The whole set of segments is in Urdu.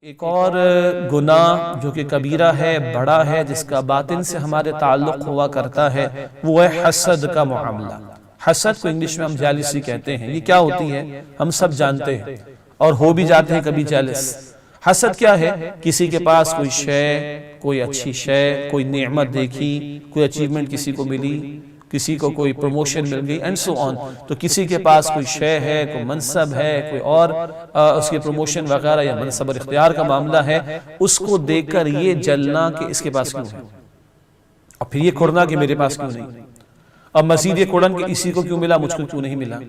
ایک اور گناہ جو کہ کبیرہ ہے، بڑا ہے، جس کا باطن سے ہمارے تعلق ہوا کرتا ہے، وہ ہے حسد کا معاملہ۔ حسد کو انگلش میں ہم جیلسی کہتے ہیں۔ یہ کیا ہوتی ہے ہم سب جانتے ہیں اور ہو بھی جاتے ہیں کبھی جیلس۔ حسد کیا ہے؟ کسی کے پاس کوئی شے، کوئی اچھی شے، کوئی نعمت دیکھی، کوئی اچیومنٹ کسی کو ملی، کسی کو کوئی پروموشن مل گئی اینڈ سو آن، تو کسی کے پاس کوئی شے ہے، کوئی منصب ہے، کوئی اور اس کی پروموشن وغیرہ یا منصب اور اختیار کا معاملہ ہے، اس کو دیکھ کر یہ جلنا کہ اس کے پاس کیوں ہے، اور پھر یہ کھڑنا کہ میرے پاس کیوں نہیں، اور مزید یہ کھڑن کہ اسی کو کیوں ملا، مجھ کو کیوں نہیں ملا۔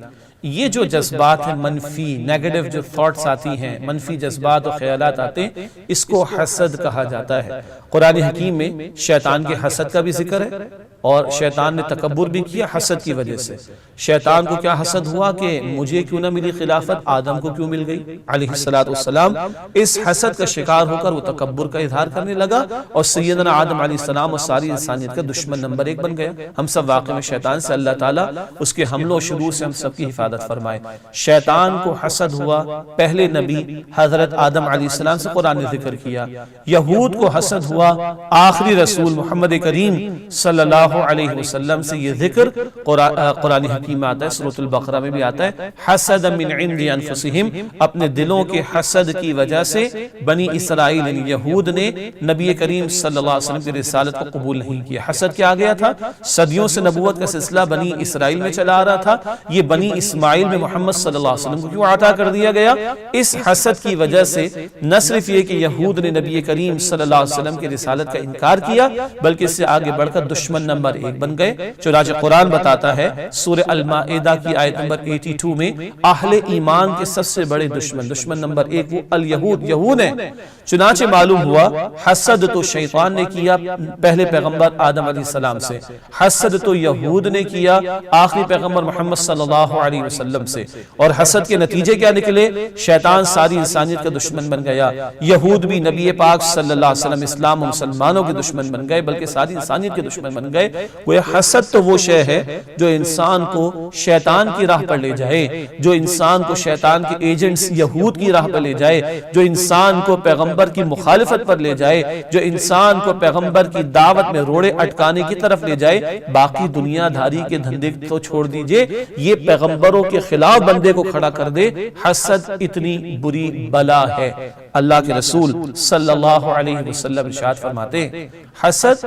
یہ جو جذبات ہیں منفی، نیگیٹو جو تھاٹس آتی ہیں، منفی جذبات و خیالات آتے ہیں، اس کو حسد کہا جاتا ہے۔ قرآن حکیم میں شیطان کے حسد کا بھی ذکر ہے، اور شیطان نے تکبر بھی کیا حسد کی وجہ سے۔ شیطان کو کیا حسد ہوا کہ مجھے کیوں نہ ملی خلافت، آدم کو کیوں مل گئی علیہ السلام۔ اس حسد کا شکار ہو کر وہ تکبر کا اظہار کرنے لگا، اور سیدنا آدم علیہ السلام اور ساری انسانیت کا دشمن نمبر 1 بن گیا۔ ہم سب واقع میں شیطان سے اللہ تعالیٰ اس کے حملوں و شرور سے ہم سب کی حفاظت فرمائے۔ شیطان کو حسد ہوا، پہلے نبی حضرت آدم علیہ السلام سے قرآن نے ذکر کیا۔ یہود کو حسد ہوا، آخری رسول محمد کریم صلی اللہ علیہ وسلم سے یہ ذکر قرآن حکیم میں آتا ہے، سورۃ البقرہ میں بھی آتا ہے، حسد من عند انفسہم، اپنے دلوں کے حسد کی وجہ سے بنی اسرائیل یعنی یہود نے نبی کریم صلی اللہ علیہ وسلم کی رسالت کو قبول نہیں کیا۔ حسد کیا آ گیا تھا؟ صدیوں سے نبوت کا سلسلہ بنی اسرائیل میں چلا آ رہا تھا، یہ بنی اسماعیل میں محمد صلی اللہ علیہ وسلم کو کیوں عطا کر دیا گیا؟ اس حسد کی وجہ سے نہ صرف یہ کہ یہود نے نبی کریم صلی اللہ علیہ وسلم کی رسالت کا انکار کیا، بلکہ اس سے آگے بڑھ کر دشمن نمبر 1 بن گئے۔ چنانچہ قرآن بتاتا ہے سورہ المائدہ کی آیت نمبر 82 میں، اہل ایمان کے سب سے بڑے دشمن نمبر 1 وہ الیہود، یہود ہیں۔ چنانچہ معلوم ہوا حسد تو شیطان نے کیا پہلے پیغمبر آدم علیہ السلام سے، حسد تو یہود نے کیا آخری پیغمبر محمد صلی اللہ علیہ وسلم سے، اور حسد کے نتیجے کیا نکلے؟ شیطان ساری انسانیت کا دشمن بن گیا، یہود بھی نبی پاک صلی اللہ علیہ وسلم، اسلام و مسلمانوں کے دشمن بن گئے، بلکہ ساری انسانیت کے دشمن بن گئے۔ وہ حسد تو وہ شے ہے جو انسان کو شیطان کی راہ پر لے جائے، جو انسان کو شیطان کے ایجنٹس یہود کی راہ پر لے جائے، جو انسان کو پیغمبر کی مخالفت پر لے جائے، جو انسان کو پیغمبر کی دعوت میں روڑے اٹکانے کی طرف لے جائے۔ باقی دنیا دھاری کے دھندے تو چھوڑ دیجئے، یہ پیغمبروں کے خلاف بندے کو کھڑا کر دے۔ حسد اتنی بری بلا ہے۔ اللہ کے رسول صلی اللہ علیہ وسلم ارشاد فرماتے ہیں، حسد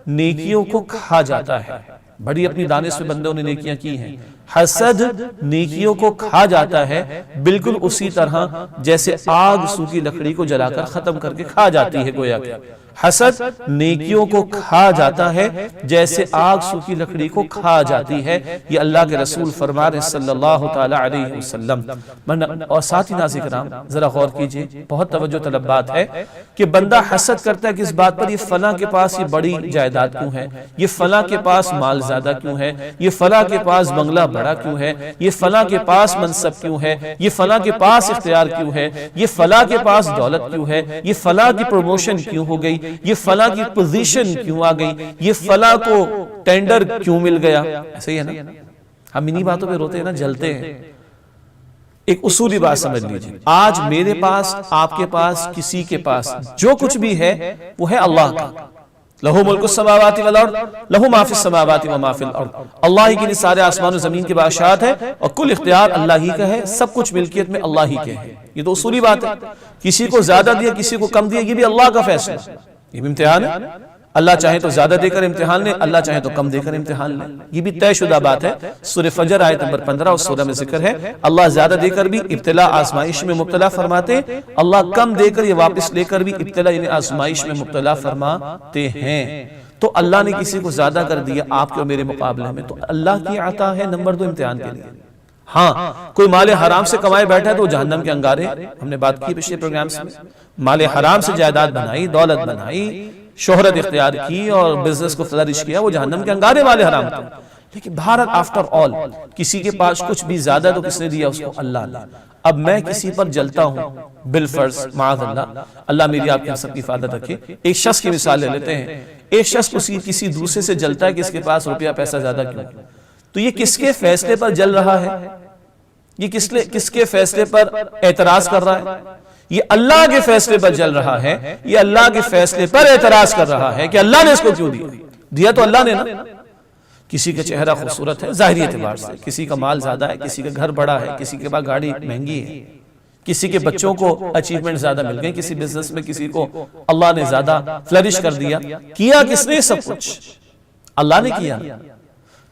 نیکیوں کو کھا جاتا ہے۔ بڑی اپنی دانش میں بندوں نے نیکیاں کی ہیں۔ حسد نیکیوں کو کھا جاتا ہے، بالکل اسی طرح جیسے آگ سوکھی لکڑی کو جلا کر ختم کر کے کھا جاتی ہے، گویا کہ حسد نیکیوں کو کھا جاتا ہے جیسے آگ سوکھی لکڑی کو کھا جاتی ہے۔ یہ اللہ کے رسول فرما رہے صلی اللہ تعالی علیہ وسلم۔ اور ساتھی ناظرین کرام ذرا غور کیجئے، بہت توجہ طلب بات ہے کہ بندہ حسد کرتا ہے کس بات پر؟ یہ فلاں کے پاس یہ بڑی جائیداد کیوں ہے، یہ فلاں کے پاس مال زیادہ کیوں ہے، یہ فلاں کے پاس بنگلہ بڑا کیوں ہے، یہ فلاں کے پاس منصب کیوں ہے، یہ فلاں کے پاس اختیار کیوں ہے، یہ فلاں کے پاس دولت کیوں ہے، یہ فلاں کی پروموشن کیوں ہو گئی، یہ فلاں کی پوزیشن کیوں آ گئی، یہ فلاں کو ٹینڈر کیوں مل گیا۔ ایسا ہی ہے نا، ہم انہی باتوں پہ روتے ہیں نا، جلتے ہیں۔ ایک اصولی بات سمجھ لیجئے، آج میرے پاس، آپ کے پاس، کسی کے پاس جو کچھ بھی ہے وہ ہے اللہ کا۔ لہو ملک السماوات والارض لہو ما فی السماوات و ما فی الارض، اللہ ہی کے سارے آسمان و زمین کے بادشاہت ہے، اور کل اختیار اللہ ہی کا ہے، سب کچھ ملکیت میں اللہ ہی کے ہے۔ یہ تو اصولی بات ہے۔ کسی کو زیادہ دیا، کسی کو کم دیا، یہ بھی اللہ کا فیصلہ، یہ بھی امتحان ہے۔ اللہ چاہے تو زیادہ دے کر امتحان لیں، اللہ چاہے تو کم دے کر امتحان لیں، یہ بھی طے شدہ بات ہے۔ سورہ فجر آیت نمبر 15 اس سورہ میں ذکر ہے، اللہ زیادہ دے کر بھی ابتلا آزمائش میں مبتلا فرماتے، اللہ کم دے کر یہ واپس لے کر بھی ابتلا یعنی آزمائش میں مبتلا فرماتے ہیں۔ تو اللہ نے کسی کو زیادہ کر دیا آپ کے اور میرے مقابلے میں، تو اللہ کی عطا ہے نمبر 2 امتحان کے لیے۔ ہاں، کوئی مال حرام سے کمائے بیٹھا ہے تو جہنم کے انگارے، ہم نے بات کی پچھلے پروگرامز میں، مال حرام سے جائیداد بنائی، دولت بنائی، شہرت اختیار کی اور بزنس کو فلرش کیا، وہ جہنم کے انگارے والے حرام تھے۔ لیکن بھارت آفٹر آل کسی کے پاس کچھ بھی زیادہ تو کس نے دیا؟ اس کو اللہ نے۔ اب میں کسی پر جلتا ہوں بالفرض، معاذ اللہ، اللہ میری آپ کی سب کی حفاظت رکھے، ایک شخص کی مثال لے لیتے ہیں، ایک شخص کسی دوسرے سے جلتا ہے کہ اس کے پاس روپیہ پیسہ زیادہ کیوں، تو یہ کس کے فیصلے پر جل رہا ہے؟ یہ کس کے فیصلے پر اعتراض کر رہا ہے؟ یہ اللہ کے فیصلے پر جل رہا ہے، یہ اللہ کے فیصلے پر اعتراض کر رہا ہے کہ اللہ نے اس کو کیوں دیا؟ دیا تو اللہ نے نا۔ کسی کا چہرہ خوبصورت ہے ظاہری اعتبار سے، کسی کا مال زیادہ ہے، کسی کا گھر بڑا ہے، کسی کے پاس گاڑی مہنگی ہے، کسی کے بچوں کو اچیومنٹ زیادہ مل گئے، کسی بزنس میں کسی کو اللہ نے زیادہ فلرش کر دیا۔ کیا کس نے سب کچھ؟ اللہ نے کیا۔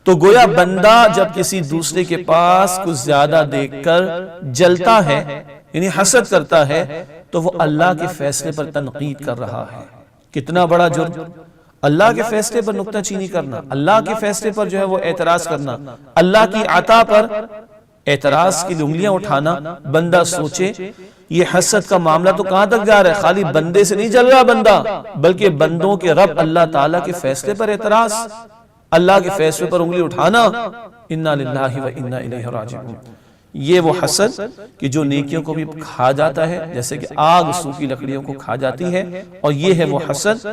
تو گویا بندہ جب کسی دوسرے کے پاس کچھ زیادہ دیکھ کر جلتا ہے، یعنی حسد کرتا ہے، تو وہ اللہ کے فیصلے پر تنقید کر رہا ہے۔ کتنا بڑا جرم! اللہ کے فیصلے پر نکتہ چینی کرنا، اللہ کے فیصلے پر جو ہے وہ اعتراض کرنا، اللہ کی عطا پر اعتراض کی انگلیاں اٹھانا۔ بندہ سوچے یہ حسد کا معاملہ تو کہاں تک جا رہا ہے؟ خالی بندے سے نہیں جل رہا بندہ، بلکہ بندوں کے رب اللہ تعالیٰ کے فیصلے پر اعتراض، اللہ کے فیصلے پر انگلی اٹھانا۔ انا للہ و انا الیہ راجعون۔ یہ وہ حسد کہ جو نیکیوں کو بھی کھا جاتا ہے، جیسے کہ آگ سوکھی لکڑیوں کو کھا جاتی ہے، اور یہ ہے وہ حسد،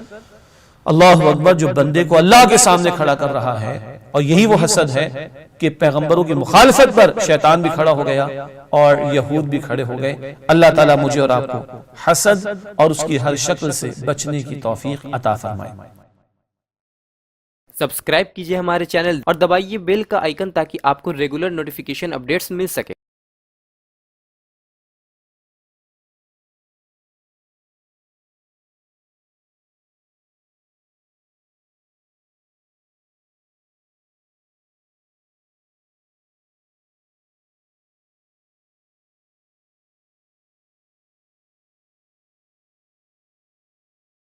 اللہ اکبر، جو بندے کو اللہ کے سامنے کھڑا کر رہا ہے۔ اور یہی وہ حسد ہے کہ پیغمبروں کی مخالفت پر شیطان بھی کھڑا ہو گیا اور یہود بھی کھڑے ہو گئے۔ اللہ تعالیٰ مجھے اور آپ کو حسد اور اس کی ہر شکل سے بچنے کی توفیق عطا فرمائے۔ سبسکرائب کیجئے ہمارے چینل اور دبائیے بیل کا آئیکن تاکہ آپ کو ریگولر نوٹیفیکیشن اپڈیٹس مل سکے۔